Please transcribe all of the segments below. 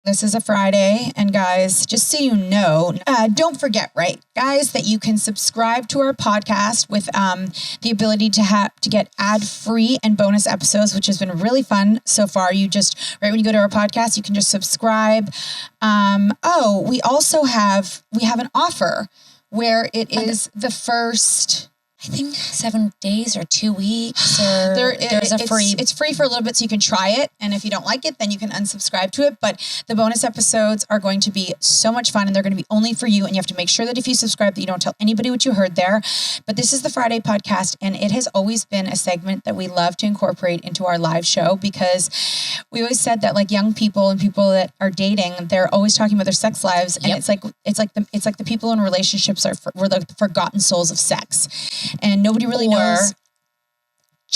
This is a Friday, and guys, just so you know, don't forget, right, guys, that you can subscribe to our podcast with the ability to get ad-free and bonus episodes, which has been really fun so far. You just, right when you go to our podcast, you can just subscribe. We also have an offer where it is the first... I think 7 days or 2 weeks or there's a free... It's free for a little bit so you can try it. And if you don't like it, then you can unsubscribe to it. But the bonus episodes are going to be so much fun and they're going to be only for you. And you have to make sure that if you subscribe that you don't tell anybody what you heard there. But this is the Friday podcast and it has always been a segment that we love to incorporate into our live show because we always said that like young people and people that are dating, they're always talking about their sex lives. And it's like the people in relationships were the forgotten souls of sex. And nobody really knows.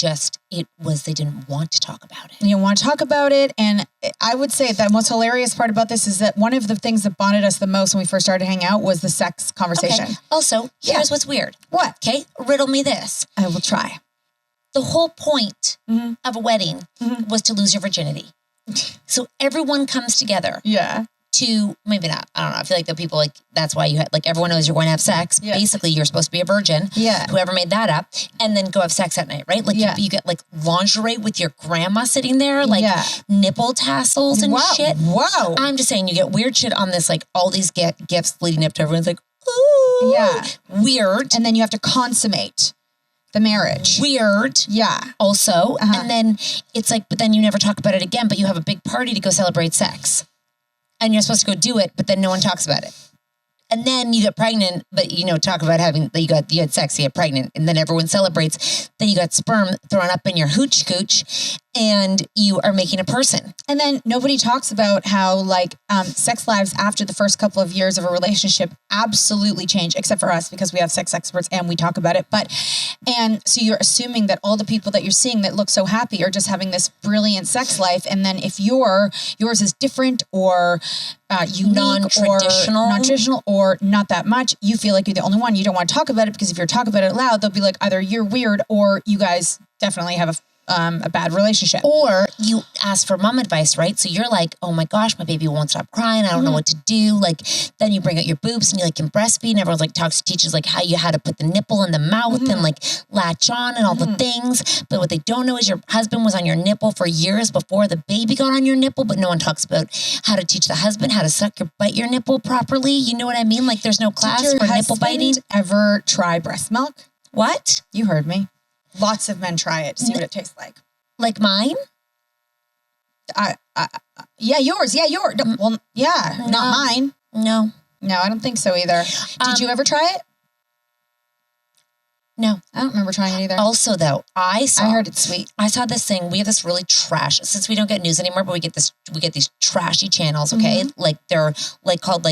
They didn't want to talk about it. You don't want to talk about it. And I would say that the most hilarious part about this is that one of the things that bonded us the most when we first started hanging out was the sex conversation. Okay. Also, here's what's weird. What? Okay. Riddle me this. I will try. The whole point of a wedding was to lose your virginity. So everyone comes together. Yeah. To maybe not. I don't know. I feel like the people that's why you had everyone knows you're going to have sex. Yeah. Basically, you're supposed to be a virgin. Yeah. Whoever made that up, and then go have sex at night, right? You get lingerie with your grandma sitting there, nipple tassels and shit. Whoa. I'm just saying, you get weird shit on this, all these gifts leading up to everyone's like, ooh, yeah, weird, and then you have to consummate the marriage. Weird. Yeah. Also, and then it's but then you never talk about it again. But you have a big party to go celebrate sex. And you're supposed to go do it, but then no one talks about it. And then you get pregnant, but talk about having you had sex, you get pregnant, and then everyone celebrates. Then you got sperm thrown up in your hooch cooch, and you are making a person. And then nobody talks about how sex lives after the first couple of years of a relationship absolutely change, except for us because we have sex experts and we talk about it. And so you're assuming that all the people that you're seeing that look so happy are just having this brilliant sex life. And then if yours is different or unique non-traditional or not that much, you feel like you're the only one. You don't want to talk about it because if you're talking about it loud, they'll be like, either you're weird or you guys definitely have a bad relationship. Or you ask for mom advice, right? So you're like, oh my gosh, my baby won't stop crying. I don't know what to do. Then you bring out your boobs and you can breastfeed and everyone's teaches how to put the nipple in the mouth and latch on and all the things. But what they don't know is your husband was on your nipple for years before the baby got on your nipple, but no one talks about how to teach the husband how to bite your nipple properly. You know what I mean? There's no class for nipple biting. Ever try breast milk? What? You heard me. Lots of men try it to see what it tastes like. Like mine? Yeah, yours. Yeah, yours. Well, yeah, no. Not mine. No, I don't think so either. Did you ever try it? No. I don't remember trying it either. Also, though, I heard it's sweet. I saw this thing. We have this really trash, since we don't get news anymore, but we get these trashy channels, okay? They're called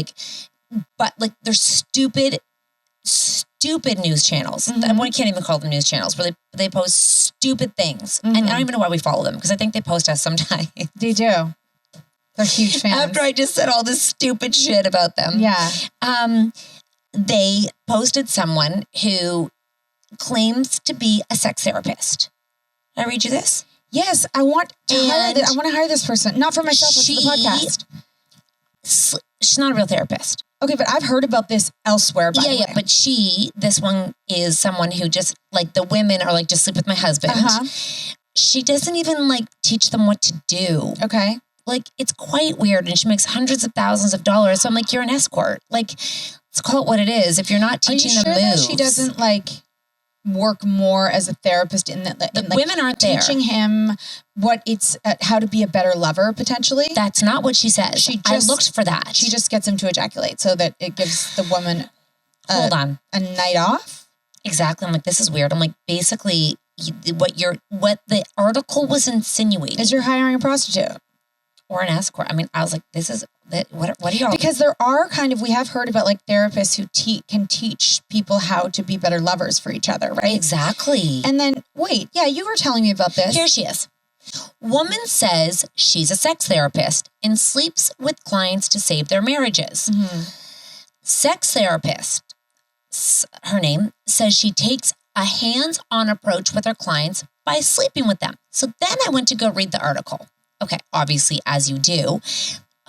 they're stupid news channels. I can't even call them news channels, where they post stupid things. And I don't even know why we follow them, because I think they post us sometimes. They do. They're huge fans. After I just said all this stupid shit about them. Yeah. They posted someone who claims to be a sex therapist. Can I read you this? Yes, I want to hire this person. Not for myself, but for the podcast. She's not a real therapist. Okay, but I've heard about this elsewhere, by the way. Yeah, but this one is someone who just, the women are just sleep with my husband. She doesn't even, teach them what to do. Okay. It's quite weird, and she makes hundreds of thousands of dollars. So I'm you're an escort. Let's call it what it is. If you're not teaching them moves. That she doesn't, work more as a therapist in that the women aren't teaching him what it's how to be a better lover potentially. That's not what she says. I looked for that. She just gets him to ejaculate so that it gives the woman a night off. Exactly. I'm this is weird. I'm basically what the article was insinuating is you're hiring a prostitute or an escort. I mean, I was this is what are y'all? Because there are we have heard about therapists who can teach people how to be better lovers for each other, right? Exactly. And then you were telling me about this. Here she is. Woman says she's a sex therapist and sleeps with clients to save their marriages. Sex therapist, her name, says she takes a hands-on approach with her clients by sleeping with them. So then I went to go read the article. Okay, obviously, as you do.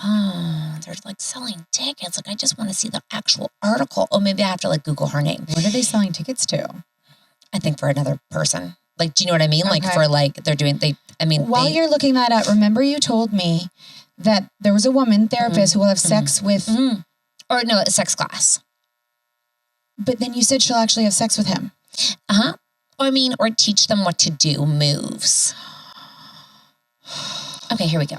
oh, they're like selling tickets. Like, I just want to see the actual article. Oh, maybe I have to like Google her name. What are they selling tickets to? I think for another person. Like, do you know what I mean? Like for like, While you're looking that up, remember you told me that there was a woman therapist who will have sex with... Or no, a sex class. But then you said she'll actually have sex with him. Uh-huh. Or teach them what to do, moves. Okay, here we go.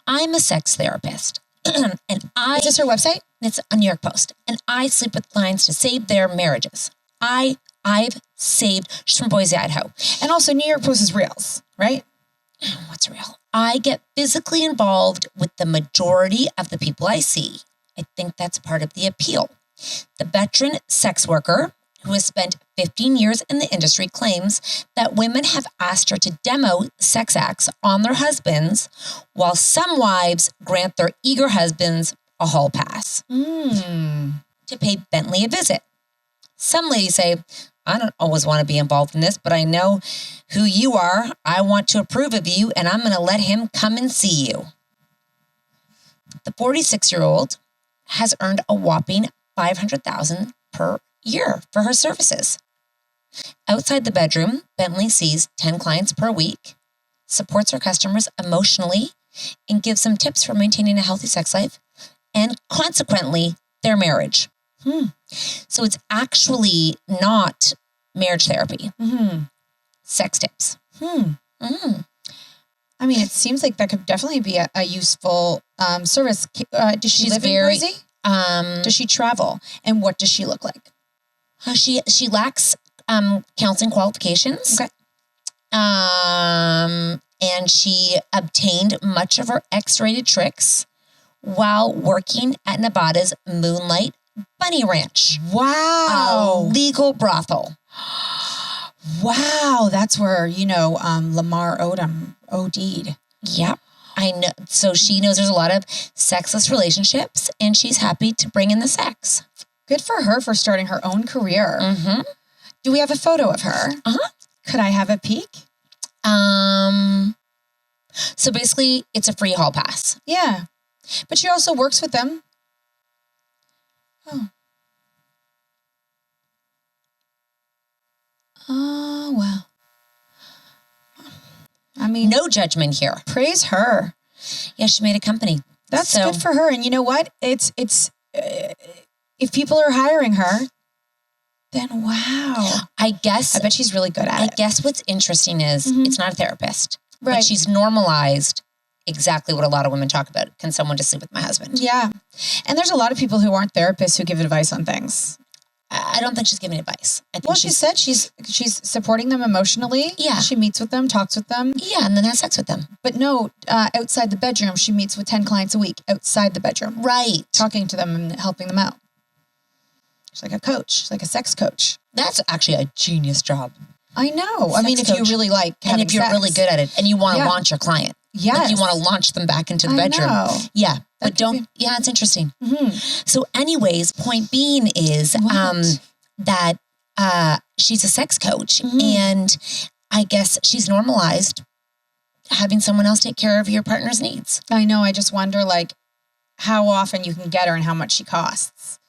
I'm a sex therapist. And Is this her website? It's a New York Post. And I sleep with clients to save their marriages. I've saved, she's from Boise, Idaho. And also New York Post is reals, right? What's real? I get physically involved with the majority of the people I see. I think that's part of the appeal. The veteran sex worker who has spent 15 years in the industry claims that women have asked her to demo sex acts on their husbands, while some wives grant their eager husbands a hall pass to pay Bentley a visit. Some ladies say, I don't always want to be involved in this, but I know who you are. I want to approve of you, and I'm going to let him come and see you. The 46-year-old has earned a whopping $500,000 per year for her services. Outside the bedroom, Bentley sees 10 clients per week, supports her customers emotionally, and gives them tips for maintaining a healthy sex life, and consequently, their marriage. So it's actually not marriage therapy. Sex tips. I mean, it seems like that could definitely be a useful service. Does she live in Boise? Does she travel? And what does she look like? She lacks counseling qualifications. Okay. And she obtained much of her X-rated tricks while working at Nevada's Moonlight Bunny Ranch. Wow. A legal brothel. Wow. That's where, Lamar Odom OD'd. Yep. I know. So she knows there's a lot of sexless relationships, and she's happy to bring in the sex. Good for her for starting her own career. Do we have a photo of her? Could I have a peek? So basically, it's a free hall pass. Yeah. But she also works with them. Oh, well. I mean, no judgment here. Praise her. Yeah, she made a company. That's good for her. And you know what? It's if people are hiring her, then wow. I bet she's really good at it. I guess what's interesting is it's not a therapist. Right. But she's normalized exactly what a lot of women talk about. Can someone just sleep with my husband? Yeah. And there's a lot of people who aren't therapists who give advice on things. I don't think she's giving advice. I think she said she's supporting them emotionally. Yeah. She meets with them, talks with them. Yeah, and then has sex with them. But no, outside the bedroom, she meets with 10 clients a week outside the bedroom. Right. Talking to them and helping them out. She's like a coach. She's like a sex coach. That's actually a genius job. I know. I mean, if you really like having and if you're sex. really good at it and you want to launch your client. Yes. Like you want to launch them back into the bedroom. Know. Yeah. But it's interesting. So anyways, point being is that she's a sex coach and I guess she's normalized having someone else take care of your partner's needs. I know. I just wonder like how often you can get her and how much she costs.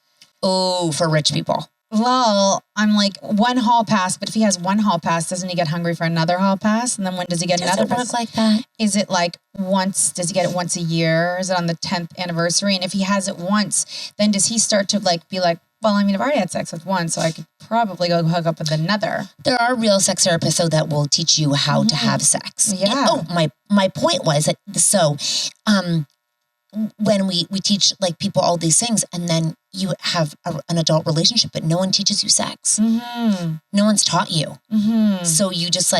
Oh, for rich people. Well, I'm like one hall pass, but if he has one hall pass, doesn't he get hungry for another hall pass? And then when does he get another pass? Does it work like that? Is it like does he get it once a year? Is it on the 10th anniversary? And if he has it once, then does he start to be like, well, I mean, I've already had sex with one, so I could probably go hook up with another. There are real sex therapists though that will teach you how to have sex. Yeah. And, my point was that when we teach like people all these things and then you have an adult relationship, but no one teaches you sex. No one's taught you. So you just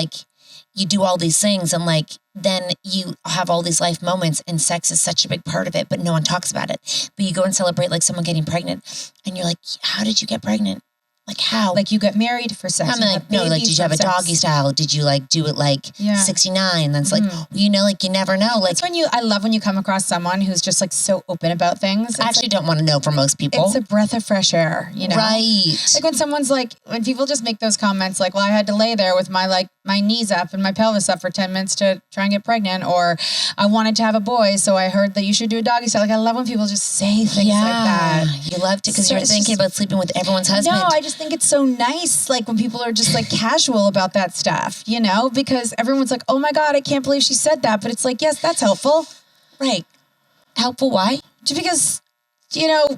you do all these things and then you have all these life moments and sex is such a big part of it, but no one talks about it. But you go and celebrate someone getting pregnant and you're like, how did you get pregnant? Like how? Like you get married for sex. I mean, like, no, like, did you have a doggy style? Did you like do it like 69? That's like, you know, like you never know. Like, that's when I love when you come across someone who's just like so open about things. I actually don't want to know for most people. It's a breath of fresh air, you know? Right. Like when someone's like, when people just make those comments like, well, I had to lay there with my knees up and my pelvis up for 10 minutes to try and get pregnant, or I wanted to have a boy, so I heard that you should do a doggy style. Like I love when people just say things like that. You love to, because you're thinking about sleeping with everyone's husband. No, I just think it's so nice, like when people are just like casual about that stuff, you know, because everyone's like, oh my God, I can't believe she said that. But it's like, yes, that's helpful. Right. Helpful, why? Just because, you know,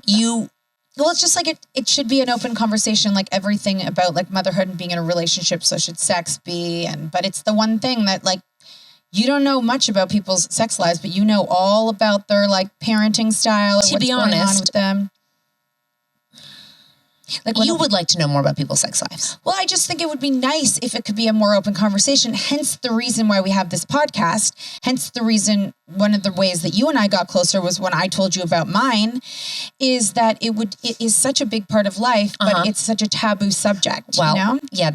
well, it's just like it should be an open conversation, like everything about like motherhood and being in a relationship. So should sex be, but it's the one thing that like, you don't know much about people's sex lives, but you know all about their like parenting style. To be honest, with them. Like you would like to know more about people's sex lives. Well, I just think it would be nice if it could be a more open conversation. Hence the reason why we have this podcast. Hence the reason, one of the ways that you and I got closer was when I told you about mine, is that it is such a big part of life, but it's such a taboo subject. Well, you know? Yeah,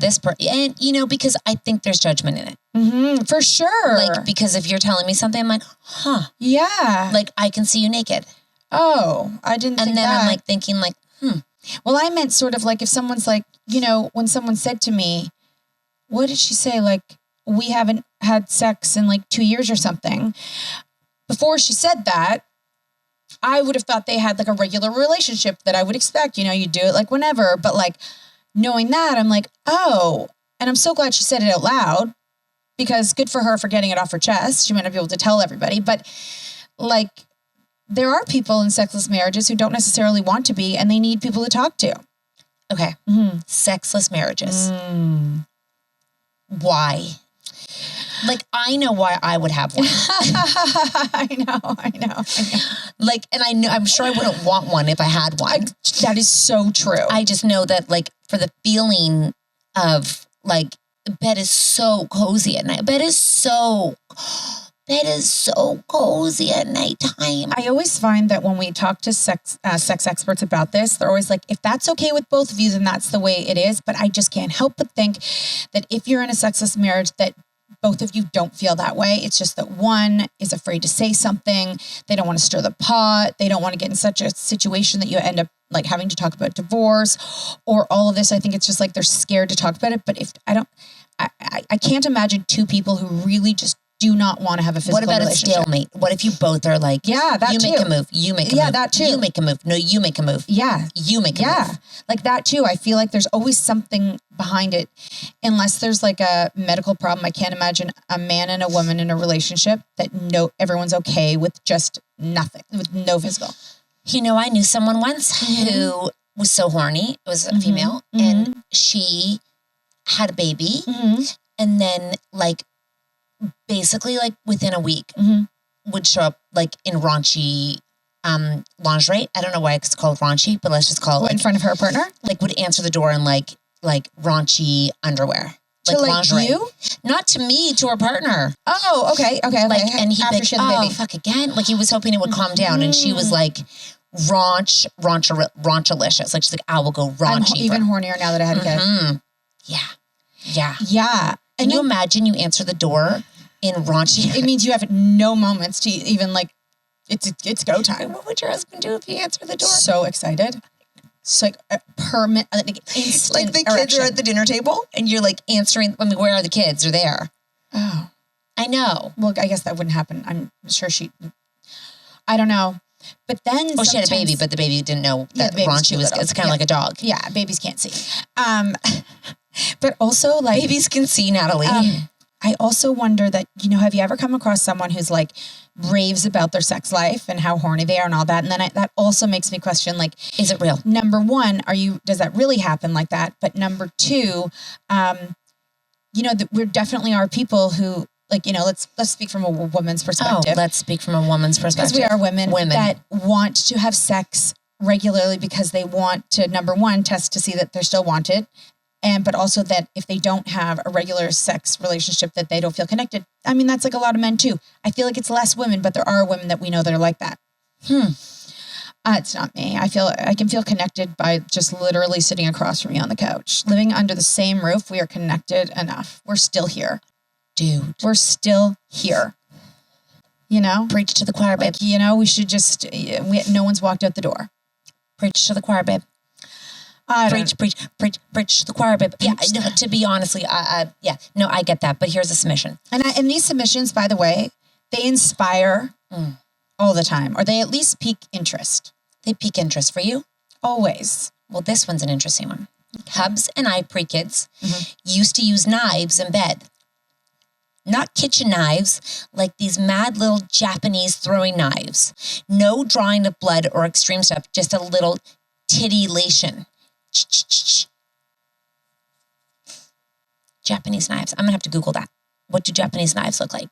and you know, because I think there's judgment in it. Mm-hmm, for sure. Like, because if you're telling me something, I'm like, huh. Yeah. Like, I can see you naked. Oh, I didn't think that. And then I'm like thinking like, Well, I meant sort of like if someone's like, you know, when someone said to me, what did she say? Like, we haven't had sex in like 2 years or something. Before she said that, I would have thought they had like a regular relationship that I would expect, you know, you do it like whenever. But like knowing that, I'm like, oh, and I'm so glad she said it out loud, because good for her for getting it off her chest. She might not be able to tell everybody, but like, there are people in sexless marriages who don't necessarily want to be, and they need people to talk to. Okay. Sexless marriages. Why? Like, I know why I would have one. I know. Like, and I'm sure I wouldn't want one if I had one. That is so true. I just know that, like, for the feeling of, like, bed is so cozy at night. Bed is so cozy at nighttime. I always find that when we talk to sex experts about this, they're always like, if that's okay with both of you, then that's the way it is. But I just can't help but think that if you're in a sexless marriage, that both of you don't feel that way. It's just that one is afraid to say something. They don't want to stir the pot. They don't want to get in such a situation that you end up like having to talk about divorce or all of this. I think it's just like they're scared to talk about it. But if I can't imagine two people who really just do not want to have a physical relationship. What about a stalemate? What if you both are like, that you too. Make a move, you make a move. Yeah, that too. You make a move. No, you make a move. Yeah. You make a move. Yeah. Like that too. I feel like there's always something behind it. Unless there's like a medical problem, I can't imagine a man and a woman in a relationship that everyone's okay with just nothing, with no physical. You know, I knew someone once who was so horny. It was a female, and she had a baby, and then like, basically like within a week would show up like in raunchy lingerie. I don't know why it's called raunchy, but let's just call it like, in front of her partner. Like would answer the door in like raunchy underwear. Like lingerie. You? Not to me, to her partner. Oh, okay. Like, and he after she had the baby. Fuck again. Like he was hoping it would calm down, and she was like raunchilicious. Like she's like, I will go raunchy. I'm even hornier now that I had a kid. Yeah. Can you imagine you answer the door in raunchy? It means you have no moments to even like, it's go time. What would your husband do if you answer the door? So excited. It's like a permit, like instant like the erection. Kids are at the dinner table and you're like answering, I mean, where are the kids? They're there. Oh. I know. Well, I guess that wouldn't happen. I'm sure I don't know. But then she had a baby, but the baby didn't know that raunchy was, it's kind of like a dog. Yeah, babies can't see. But also like... Babies can see, Natalie. I also wonder that, you know, have you ever come across someone who's like raves about their sex life and how horny they are and all that? And then that also makes me question, like... Is it real? Number one, does that really happen like that? But number two, you know, there definitely are people who... Like, you know, let's speak from a woman's perspective. Oh, let's speak from a woman's perspective. Because we are women that want to have sex regularly because they want to, number one, test to see that they're still wanted. But also that if they don't have a regular sex relationship, that they don't feel connected. I mean, that's like a lot of men too. I feel like it's less women, but there are women that we know that are like that. It's not me. I can feel connected by just literally sitting across from you on the couch. Living under the same roof, we are connected enough. We're still here. Dude. We're still here. You know? Preach to the choir, babe. Like, you know, we should just, no one's walked out the door. Preach to the choir, babe. Preach to the choir, babe. Yeah, no, to be honestly, I get that. But here's a submission. And these submissions, by the way, they inspire all the time, or they at least pique interest. They pique interest for you? Always. Well, this one's an interesting one. Hubs and I, pre-kids, used to use knives in bed. Not kitchen knives, like these mad little Japanese throwing knives. No drawing of blood or extreme stuff, just a little titillation. Japanese knives. I'm going to have to Google that. What do Japanese knives look like?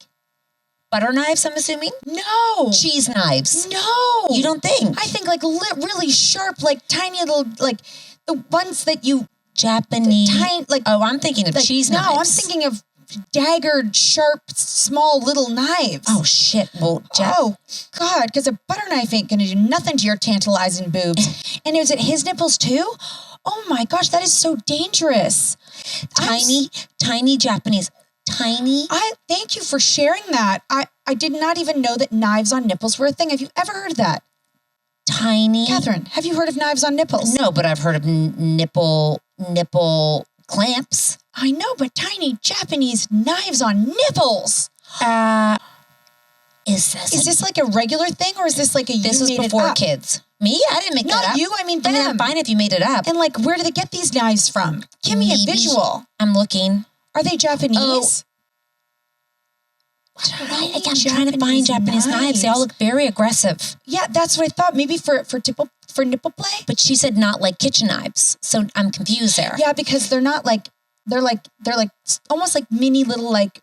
Butter knives, I'm assuming? No. Cheese knives? No. You don't think? I think like really sharp, like tiny little, like the ones that you... Japanese. Tiny, like, oh, I'm thinking of like, cheese knives. No, I'm thinking of daggered, sharp, small little knives. Oh, shit. Well, oh, God, because a butter knife ain't going to do nothing to your tantalizing boobs. And is it his nipples too? Oh my gosh, that is so dangerous. Tiny Japanese. Tiny. I thank you for sharing that. I did not even know that knives on nipples were a thing. Have you ever heard of that? Tiny. Catherine, have you heard of knives on nipples? No, but I've heard of nipple clamps. I know, but tiny Japanese knives on nipples. Is this like a regular thing, or is this like a this was before kids? Me? I didn't make that up. Not you, I mean them. I mean, I'm fine if you made it up. And like, where do they get these knives from? Give me a visual. I'm looking. Are they Japanese? I'm trying to find Japanese knives. They all look very aggressive. Yeah, that's what I thought. Maybe for nipple play. But she said not like kitchen knives, so I'm confused there. Yeah, because they're not like they're like almost like mini little like.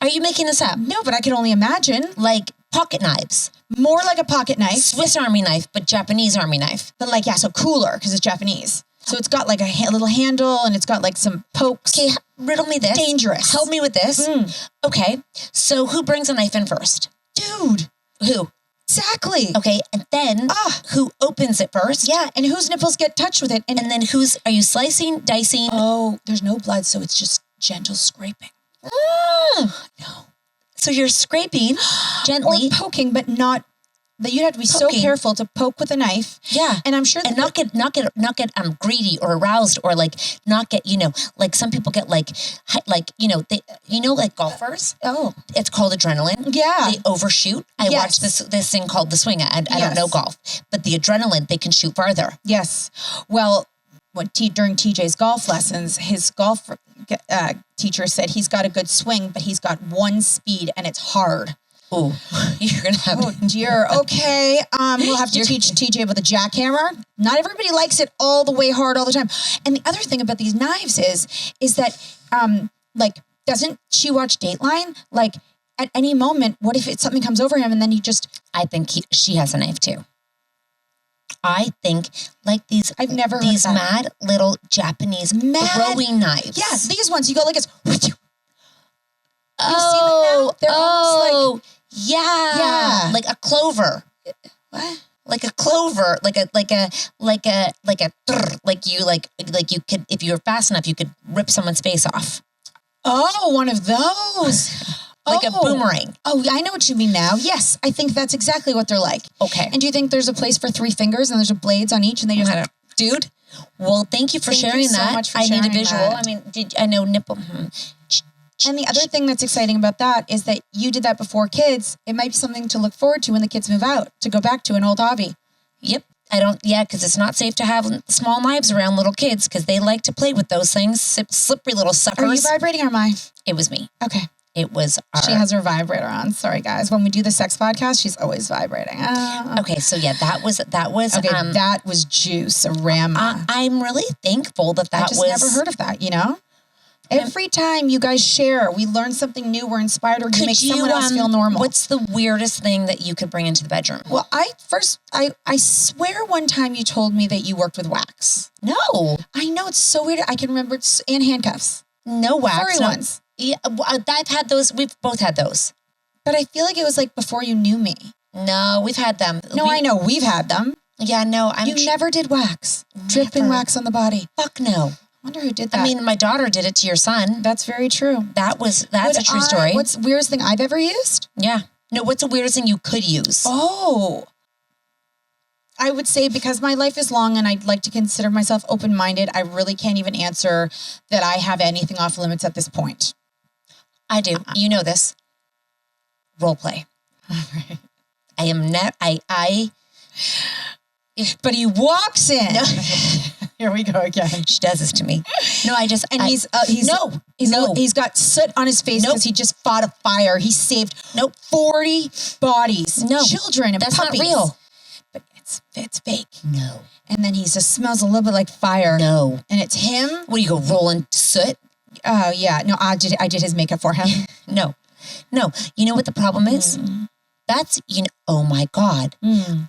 Are you making this up? No, but I can only imagine. Like pocket knives. More like a pocket knife. Swiss Army knife, but Japanese Army knife. But like, yeah, so cooler because it's Japanese. So it's got like a little handle and it's got like some pokes. Okay, riddle me this. Dangerous. Help me with this. Okay, so who brings a knife in first? Dude. Who? Exactly. Okay, and then who opens it first? Yeah, and whose nipples get touched with it? And then are you slicing, dicing? Oh, there's no blood, so it's just gentle scraping. No. So you're scraping gently. Or poking, but not... That you'd have to be so careful to poke with a knife. Yeah. And I'm sure and not get greedy or aroused or like not get, like some people get like golfers. Oh. It's called adrenaline. Yeah. They overshoot. I watched this thing called the swing. I don't know golf, but the adrenaline, they can shoot farther. Yes. Well, during TJ's golf lessons, his golf teacher said he's got a good swing, but he's got one speed and it's hard. Ooh, you're going to have... Oh, dear. Okay. We'll have to teach TJ with a jackhammer. Not everybody likes it all the way hard all the time. And the other thing about these knives is that, doesn't she watch Dateline? Like, at any moment, what if something comes over him and then he just... I think she has a knife, too. I think, like these... I've never heard these that. mad little Japanese throwing knives. Yeah, these ones. You go like this. Oh, They're almost like... Yeah. Like a clover. What? Like a clover, like you could, if you were fast enough, you could rip someone's face off. Oh, one of those. Like a boomerang. Oh, I know what you mean now. Yes, I think that's exactly what they're like. Okay. And do you think there's a place for 3 fingers and there's blades on each and they just... Dude, well, thank you for sharing that. So much for I need a sharing visual. that. I mean, I know nipple. And the other thing that's exciting about that is that you did that before kids. It might be something to look forward to when the kids move out, to go back to an old hobby. Yep. Because it's not safe to have small knives around little kids because they like to play with those things. Slippery little suckers. Are you vibrating or am I? It was me. Okay. It was She has her vibrator on. Sorry, guys. When we do the sex podcast, she's always vibrating. Okay, so yeah, that was. Okay, that was juice, a rama. I'm really thankful that I just never heard of that, Every time you guys share, we learn something new, we're inspired, or you make someone else feel normal. What's the weirdest thing that you could bring into the bedroom? Well, I swear one time you told me that you worked with wax. No. I know, it's so weird. I can remember it's and handcuffs. No wax. Furry ones. Yeah, I've had those. We've both had those. But I feel like it was like before you knew me. No, we've had them. No, I know we've had them. Yeah, no, You never did wax. Dripping wax on the body. Fuck no. I wonder who did that. I mean, my daughter did it to your son. That's very true. That's a true story. What's the weirdest thing I've ever used? Yeah. No, what's the weirdest thing you could use? Oh. I would say because my life is long and I'd like to consider myself open-minded, I really can't even answer that I have anything off limits at this point. I do. You know this. Role play. Right. I am not, But he walks in. No. Here we go again. She does this to me. No, he's he's got soot on his face because he just fought a fire. He saved 40 bodies. No. Children and That's puppies. not real. But it's fake. No. And then he just smells a little bit like fire. No. And it's him. What do you go rolling soot? Oh yeah. No, I did his makeup for him. No. You know what the problem is? That's, oh my God.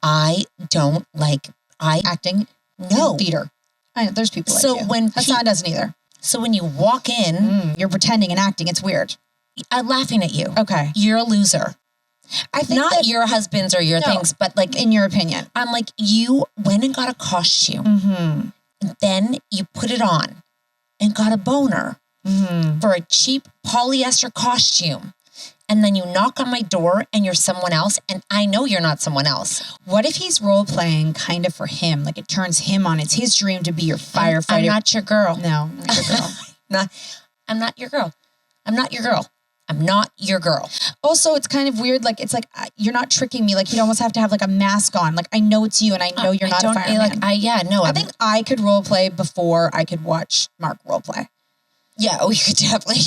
I don't like, Acting. No. Theater. I know, there's people like So you. when Hassan doesn't either. So when you walk in, You're pretending and acting. It's weird. I'm laughing at you. Okay. You're a loser. I think Not your husband's or your things, but like, in your opinion. I'm like, you went and got a costume. Then you put it on and got a boner for a cheap polyester costume. And then you knock on my door and you're someone else. And I know you're not someone else. What if he's role playing kind of for him? Like it turns him on. It's his dream to be your firefighter. I'm not your girl. No, not your girl. I'm not your girl. I'm not your girl. I'm not your girl. Also, it's kind of weird. Like, it's like, you're not tricking me. Like, you'd almost have to have like a mask on. Like, I know it's you and I know you're not a fireman. I think I could role play before I could watch Mark role play. Yeah, you could definitely.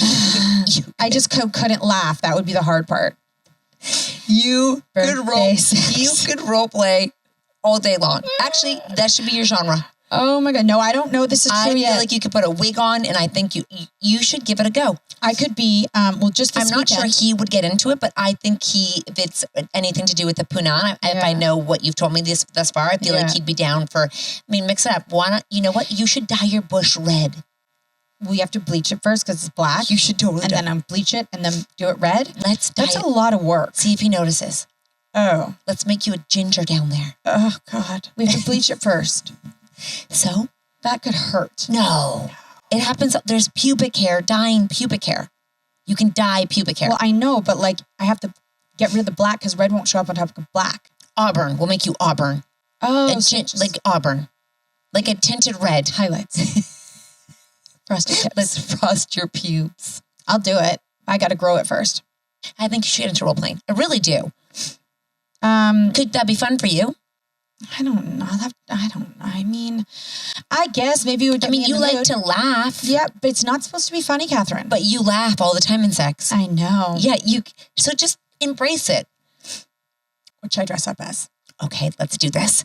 I just couldn't laugh. That would be the hard part. You could role play all day long. Actually, that should be your genre. Oh my God. No, I don't know this is true yet. I feel like you could put a wig on and I think you should give it a go. I could be, just this I'm not sure he would get into it, but I think if it's anything to do with the Punan, if I know what you've told me thus far, I feel like he'd be down for, mix it up. Why not? You know what? You should dye your bush red. We have to bleach it first because it's black. You should totally and then bleach it and then do it red. Let's dye That's a lot of work. See if he notices. Oh. Let's make you a ginger down there. Oh, God. We have to bleach it first. So? That could hurt. No. It happens. There's pubic hair, dyeing pubic hair. You can dye pubic hair. Well, I know, but like I have to get rid of the black because red won't show up on top of black. Auburn. We'll make you auburn. Oh. Like auburn. Like a tinted red. Highlights. Frosted tips. Let's frost your pubes. I'll do it. I got to grow it first. I think you should get into role playing. I really do. Could that be fun for you? I don't know. I guess maybe it would get me in you the like mood. to laugh. Yeah, but it's not supposed to be funny, Catherine. But you laugh all the time in sex. I know. Yeah, so just embrace it. What should I dress up as? Okay, let's do this.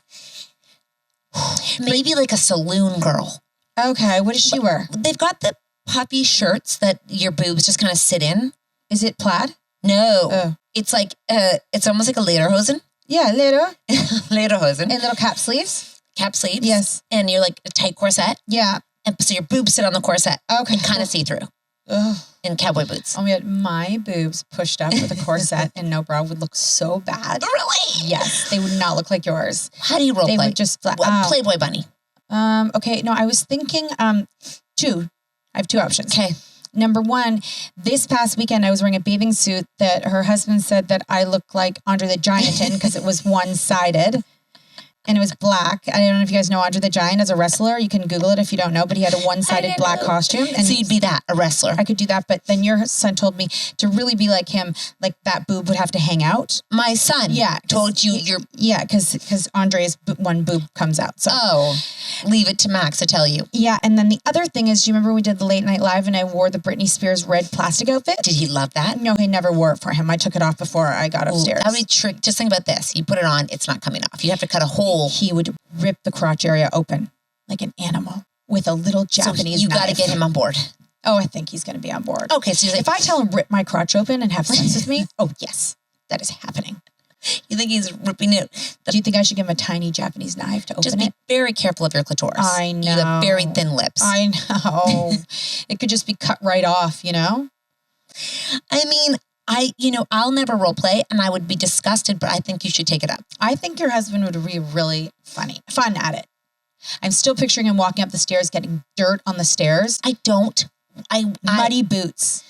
Maybe like a saloon girl. Okay, what does she wear? They've got the puffy shirts that your boobs just kind of sit in. Is it plaid? No. Oh. It's like, it's almost like a lederhosen. Yeah, little. Lederhosen. And little cap sleeves? Cap sleeves. Yes. And you're like a tight corset. Yeah. And so your boobs sit on the corset. Okay. And kind of see through. Ugh. And cowboy boots. Oh my God, my boobs pushed up with a corset and no bra would look so bad. Really? Yes, they would not look like yours. How do you role play? They would just Playboy bunny. Okay, no, I was thinking two. I have two options. Okay. Number one, this past weekend I was wearing a bathing suit that her husband said that I looked like Andre the Giant in because it was one-sided. And it was black. I don't know if you guys know Andre the Giant as a wrestler. You can Google it if you don't know, but he had a one-sided black costume. And so you'd be that, a wrestler. I could do that, but then your son told me to really be like him, like that boob would have to hang out. My son told you you're... Yeah, because Andre's one boob comes out. So. Oh, leave it to Max to tell you. Yeah, and then the other thing is, do you remember we did the Late Night Live and I wore the Britney Spears red plastic outfit? Did he love that? No, he never wore it for him. I took it off before I got upstairs. That would be trick. Just think about this. You put it on, it's not coming off. You have to cut a hole. He would rip the crotch area open like an animal with a little Japanese you knife. got to get him on board. Oh, I think he's going to be on board. Okay, so if I tell him rip my crotch open and have sex with me, oh yes, that is happening. You think he's ripping it? Do you think I should give him a tiny Japanese knife to open it? Just be very careful of your clitoris. I know. You have very thin lips. I know. It could just be cut right off, you know? I mean, I'll never role play and I would be disgusted, but I think you should take it up. I think your husband would be really fun at it. I'm still picturing him walking up the stairs, getting dirt on the stairs. Muddy boots.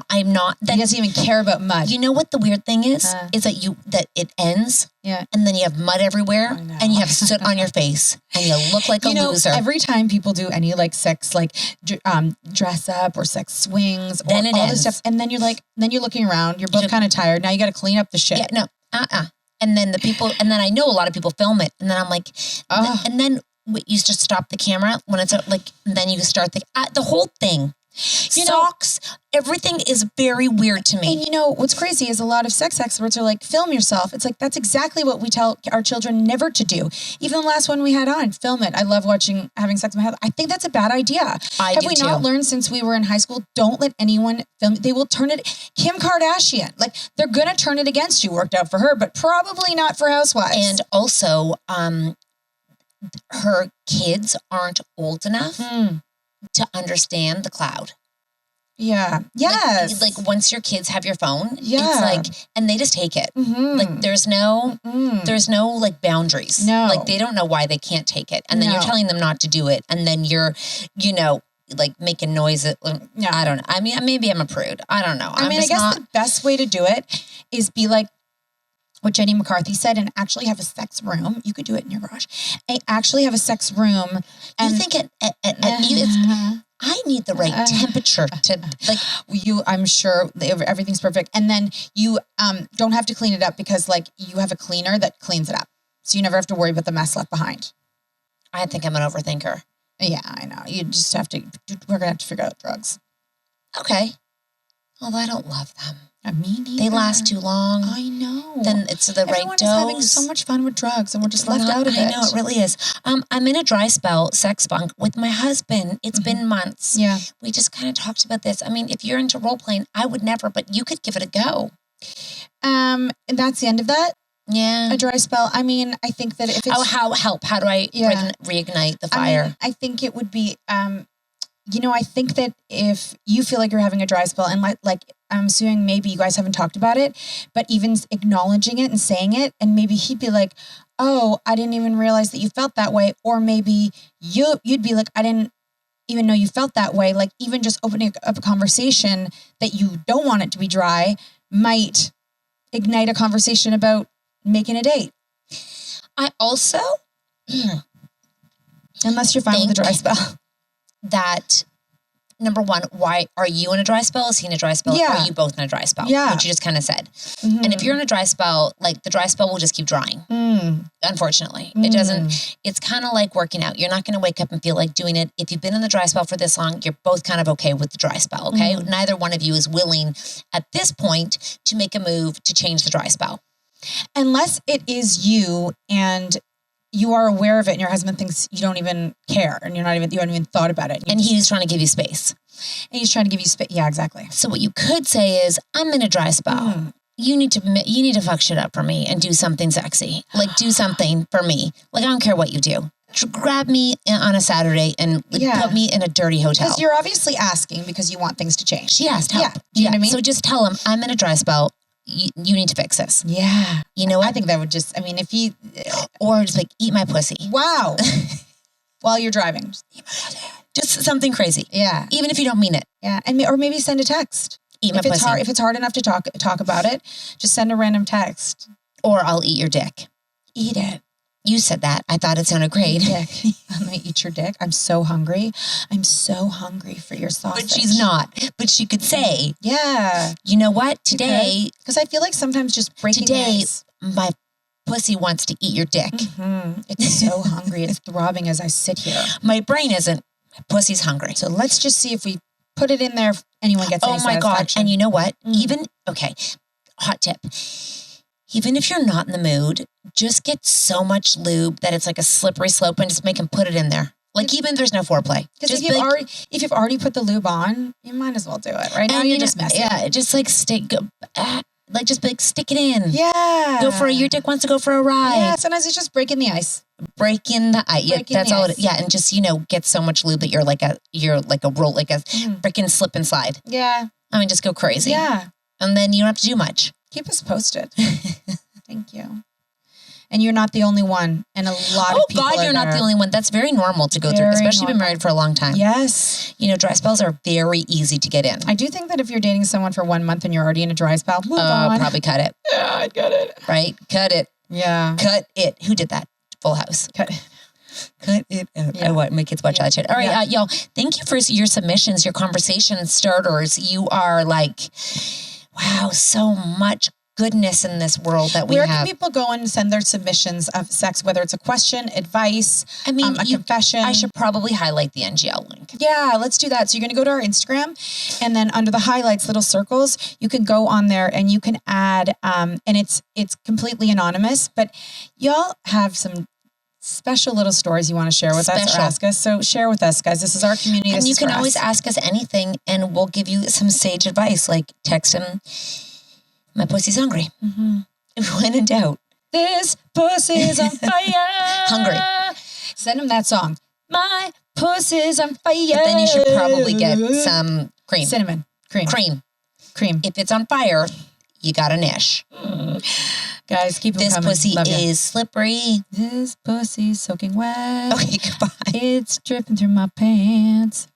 I'm not. He doesn't even care about mud. You know what the weird thing is that it ends. Yeah. And then you have mud everywhere and you have soot on your face and you look like a loser. Every time people do any like sex, like dress up or sex swings or then it all ends. this stuff. And then you're looking around, you're both kind of tired. Now you got to clean up the shit. Yeah, no, And then and then I know a lot of people film it. And then I'm like, and then you just stop the camera when it's like, and then you start the whole thing. Socks, everything is very weird to me. And what's crazy is a lot of sex experts are like, film yourself. It's like, that's exactly what we tell our children never to do. Even the last one we had on, film it. I love having sex with my husband. I think that's a bad idea. Have we not learned since we were in high school? Don't let anyone film. They will turn it. Kim Kardashian, like they're going to turn it against you. Worked out for her, but probably not for housewives. And also, her kids aren't old enough to understand the cloud. Yeah. Yes. Like once your kids have your phone, yeah. It's like, and they just take it. Mm-hmm. Like there's no like boundaries. No. Like they don't know why they can't take it. And then you're telling them not to do it. And then you're, like making noise. I don't know. I mean, maybe I'm a prude. I don't know. I guess the best way to do it is be like what Jenny McCarthy said and actually have a sex room. You could do it in your garage. Actually have a sex room. And you think I need the right temperature to like I'm sure everything's perfect. And then you don't have to clean it up because like you have a cleaner that cleans it up. So you never have to worry about the mess left behind. I think I'm an overthinker. Yeah, I know. You just have to, we're going to have to figure out drugs. Okay. Although I don't love them. Me neither. They last too long. I know. Then it's the right dose. Everyone is having so much fun with drugs and we're just left out of it. I know, it really is. I'm in a dry spell, sex funk, with my husband. It's been months. Yeah. We just kind of talked about this. I mean, if you're into role playing, I would never, but you could give it a go. And that's the end of that? Yeah. A dry spell. I mean, I think that if it's... How do I reignite the fire? I think it would be... I think that if you feel like you're having a dry spell and like I'm assuming maybe you guys haven't talked about it, but even acknowledging it and saying it, and maybe he'd be like, oh, I didn't even realize that you felt that way. Or maybe you'd be like, I didn't even know you felt that way. Like even just opening up a conversation that you don't want it to be dry might ignite a conversation about making a date. I also... Unless you're fine with the dry spell. That, number one, why are you in a dry spell? Is he in a dry spell? Yeah. Or are you both in a dry spell? Yeah. Which you just kind of said. Mm-hmm. And if you're in a dry spell, like the dry spell will just keep drying. Unfortunately. It doesn't, it's kind of like working out. You're not going to wake up and feel like doing it. If you've been in the dry spell for this long, you're both kind of okay with the dry spell, okay? Neither one of you is willing at this point to make a move to change the dry spell. Unless it is you and you are aware of it and your husband thinks you don't even care and you haven't even thought about it. And he's trying to give you space. And he's trying to give you space. Yeah, exactly. So what you could say is, I'm in a dry spell. You need to fuck shit up for me and do something sexy. Like do something for me. Like I don't care what you do. Grab me on a Saturday and put me in a dirty hotel. Because you're obviously asking because you want things to change. She asked help. Yeah. Do you know what I mean? So just tell him, I'm in a dry spell. You need to fix this. Yeah. You know what? I think that would just, if he... Or just like, eat my pussy. Wow. While you're driving. Just something crazy. Yeah. Even if you don't mean it. Yeah. Or maybe send a text. Eat my pussy. If it's hard enough to talk about it, just send a random text. Or I'll eat your dick. Eat it. You said that. I thought it sounded great. I'm going to eat your dick. I'm so hungry. I'm so hungry for your sausage. But she's not. But she could say, yeah. You know what? Today. Because I feel like sometimes just breaking ice. My pussy wants to eat your dick. It's so hungry. It's throbbing as I sit here. My brain isn't. My pussy's hungry. So let's just see if we put it in there, if anyone gets any satisfaction. God. And you know what? Hot tip. Even if you're not in the mood, just get so much lube that it's like a slippery slope and just make him put it in there. Like even if there's no foreplay. Because if you've already put the lube on, you might as well do it. Right now you're just messing. Yeah, just like stick it in. Yeah. Your dick wants to go for a ride. Yeah, sometimes it's just breaking the ice. Breaking the ice. Yeah, that's all it is. Yeah, and just, get so much lube that you're like a freaking slip and slide. Yeah. Just go crazy. Yeah. And then you don't have to do much. Keep us posted. Thank you. And you're not the only one. And a lot of people. Oh God, you're not the only one. That's very normal to go through, especially been married for a long time. Yes. You know, dry spells are very easy to get in. I do think that if you're dating someone for 1 month and you're already in a dry spell, move on. Probably cut it. Yeah, I'd cut it. Right? Cut it. Yeah. Cut it. Who did that? Full House. Cut it. Cut it out. Yeah. I want my kids watch that shit. All right, y'all. Thank you for your submissions, your conversation starters. You are like, wow, so much goodness in this world that we have. Where can people go and send their submissions of sex, whether it's a question, advice, a confession? I should probably highlight the NGL link. Yeah, let's do that. So you're going to go to our Instagram, and then under the highlights, little circles, you can go on there and you can add, and it's completely anonymous, but y'all have some special little stories you want to share with us or ask us. So share with us, guys. This is our community. And you can always ask us anything, and we'll give you some sage advice, like text him, my pussy's hungry. When in doubt. This pussy's on fire. Hungry. Send him that song. My pussy's on fire. But then you should probably get some cream. Cinnamon. Cream. If it's on fire, you got an ish. Guys, keep this coming. Pussy is slippery. This pussy's soaking wet. Okay, goodbye. It's dripping through my pants.